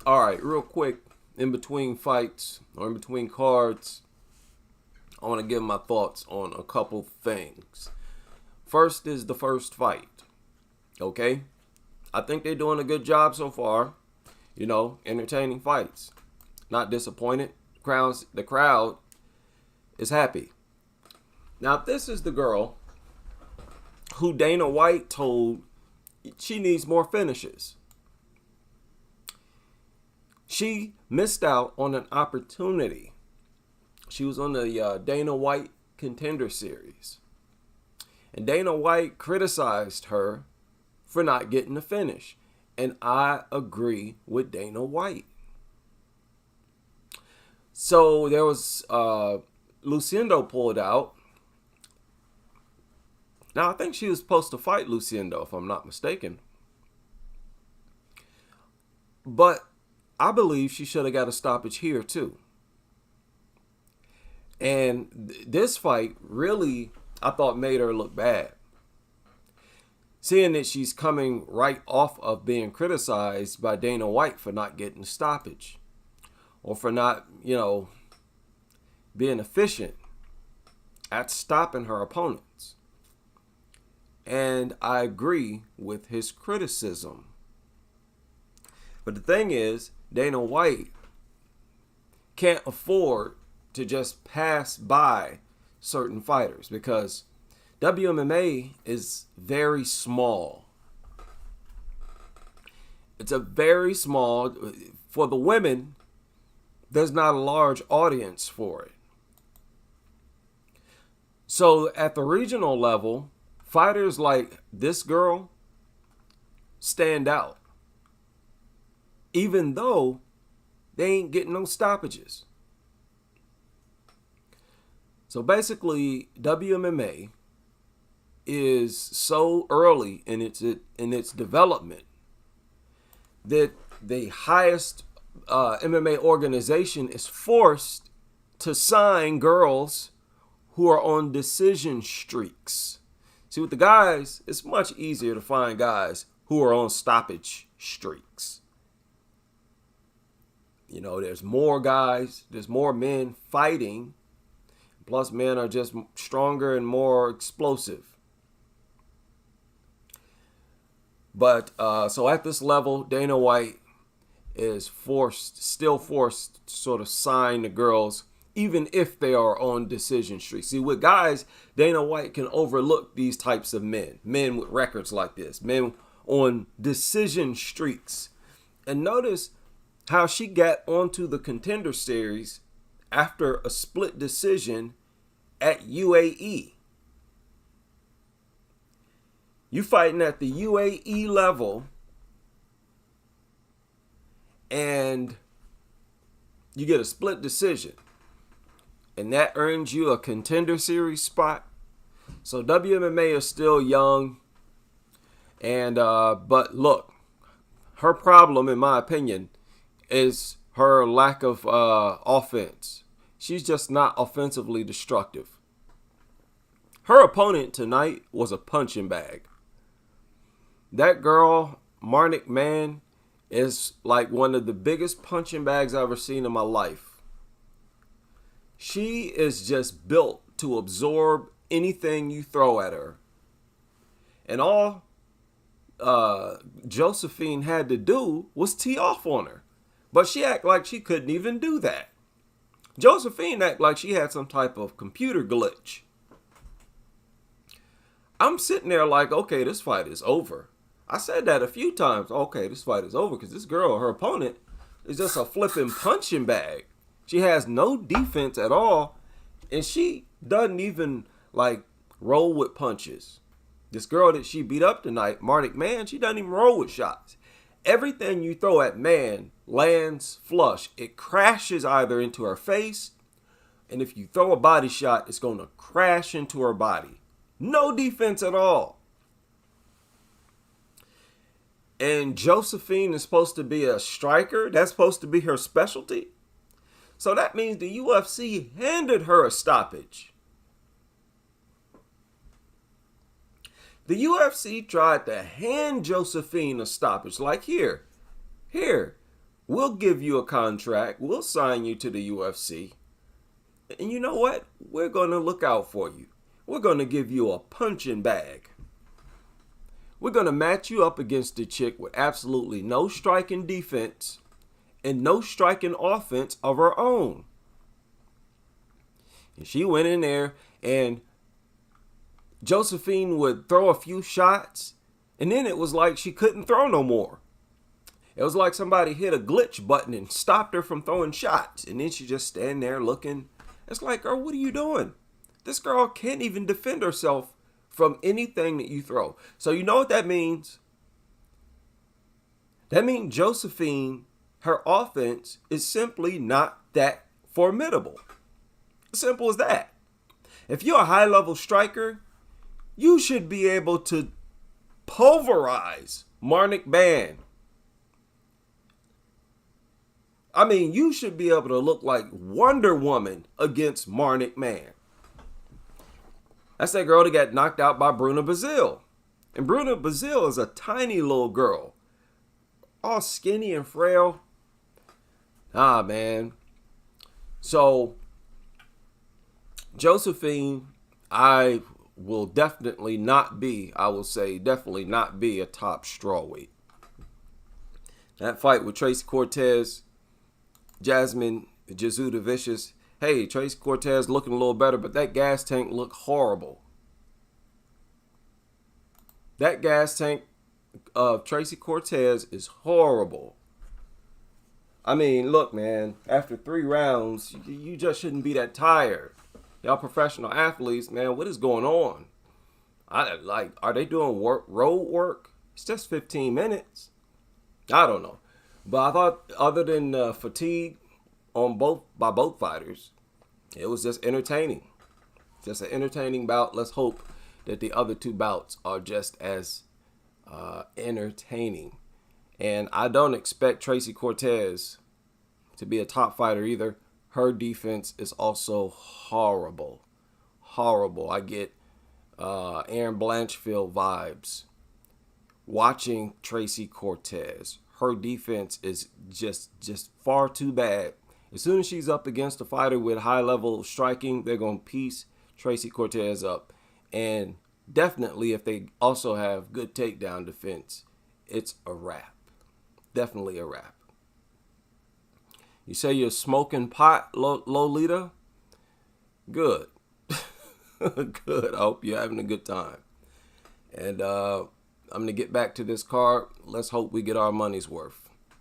All right, real quick, in between fights or in between cards, I want to give my thoughts on a couple things. First is the first fight. Okay? I think they're doing a good job so far. Entertaining fights. Not disappointed. The crowd is happy. Now, if this is the girl who Dana White told she needs more finishes, she missed out on an opportunity. She was on the Dana White Contender Series. And Dana White criticized her for not getting the finish. And I agree with Dana White. So there was Lucindo pulled out. Now, I think she was supposed to fight Lucindo, if I'm not mistaken. But I believe she should have got a stoppage here, too. And this fight really, I thought, made her look bad. Seeing that she's coming right off of being criticized by Dana White for not getting a stoppage. Or for not, being efficient at stopping her opponents. And I agree with his criticism. But the thing is, Dana White can't afford to just pass by certain fighters because WMMA is very small. It's a very small, for the women, there's not a large audience for it. So at the regional level, fighters like this girl stand out, even though they ain't getting no stoppages. So basically, WMMA is so early in its development that the highest MMA organization is forced to sign girls who are on decision streaks. See, with the guys, it's much easier to find guys who are on stoppage streaks. There's more guys, there's more men fighting. Plus, men are just stronger and more explosive. But so at this level, Dana White is still forced to sort of sign the girls, even if they are on decision streaks. See, with guys, Dana White can overlook these types of men with records like this, men on decision streaks. And notice how she got onto the Contender Series after a split decision at UAE. You fighting at the UAE level and you get a split decision. And that earns you a Contender Series spot. So WMMA is still young. And but look, her problem, in my opinion, is her lack of offense. She's just not offensively destructive. Her opponent tonight was a punching bag. That girl, Marnik Mann, is like one of the biggest punching bags I've ever seen in my life. She is just built to absorb anything you throw at her. And all Josefine had to do was tee off on her. But she acted like she couldn't even do that. Josephine acted like she had some type of computer glitch. I'm sitting there like, okay, this fight is over. I said that a few times. Okay, this fight is over because this girl, her opponent, is just a flipping punching bag. She has no defense at all, and she doesn't even like roll with punches. This girl that she beat up tonight, Marnik Mann, she doesn't even roll with shots. Everything you throw at Mann lands flush. It crashes either into her face, and if you throw a body shot, it's going to crash into her body. No defense at all. And Josephine is supposed to be a striker. That's supposed to be her specialty. So that means the UFC handed her a stoppage. The UFC tried to hand Josephine a stoppage. Like, here, We'll give you a contract. We'll sign you to the UFC. And you know what? We're going to look out for you. We're going to give you a punching bag. We're going to match you up against the chick with absolutely no striking defense and no striking offense of her own. And she went in there, and Josefine would throw a few shots, and then it was like she couldn't throw no more. It was like somebody hit a glitch button and stopped her from throwing shots. And then she just stand there looking. It's like, girl, what are you doing? This girl can't even defend herself from anything that you throw. So you know what that means? That means Josephine, her offense is simply not that formidable. Simple as that. If you're a high-level striker, you should be able to pulverize Marnik Ban. I mean, you should be able to look like Wonder Woman against Marnik Man. That's that girl that got knocked out by Bruna Bazil. And Bruna Bazil is a tiny little girl. All skinny and frail. Ah, man. So, Josephine, I will definitely not be, I will say definitely not be a top strawweight. That fight with Tracy Cortez, Jasmine Jasudavicius. Hey, Tracy Cortez looking a little better, but that gas tank looked horrible. That gas tank of Tracy Cortez is horrible. I mean, look, man, after 3 rounds, you just shouldn't be that tired. Y'all professional athletes, man, what is going on? Are they doing road work? It's just 15 minutes. I don't know. But I thought other than fatigue by both fighters, it was just entertaining. Just an entertaining bout. Let's hope that the other 2 bouts are just as entertaining. And I don't expect Tracy Cortez to be a top fighter either. Her defense is also horrible. Horrible. I get Aaron Blanchfield vibes watching Tracy Cortez. Her defense is just far too bad. As soon as she's up against a fighter with high-level striking, they're going to piece Tracy Cortez up. And definitely, if they also have good takedown defense, it's a wrap. Definitely a wrap. You say you're smoking pot, Lolita? Good. Good. I hope you're having a good time. And I'm going to get back to this card. Let's hope we get our money's worth.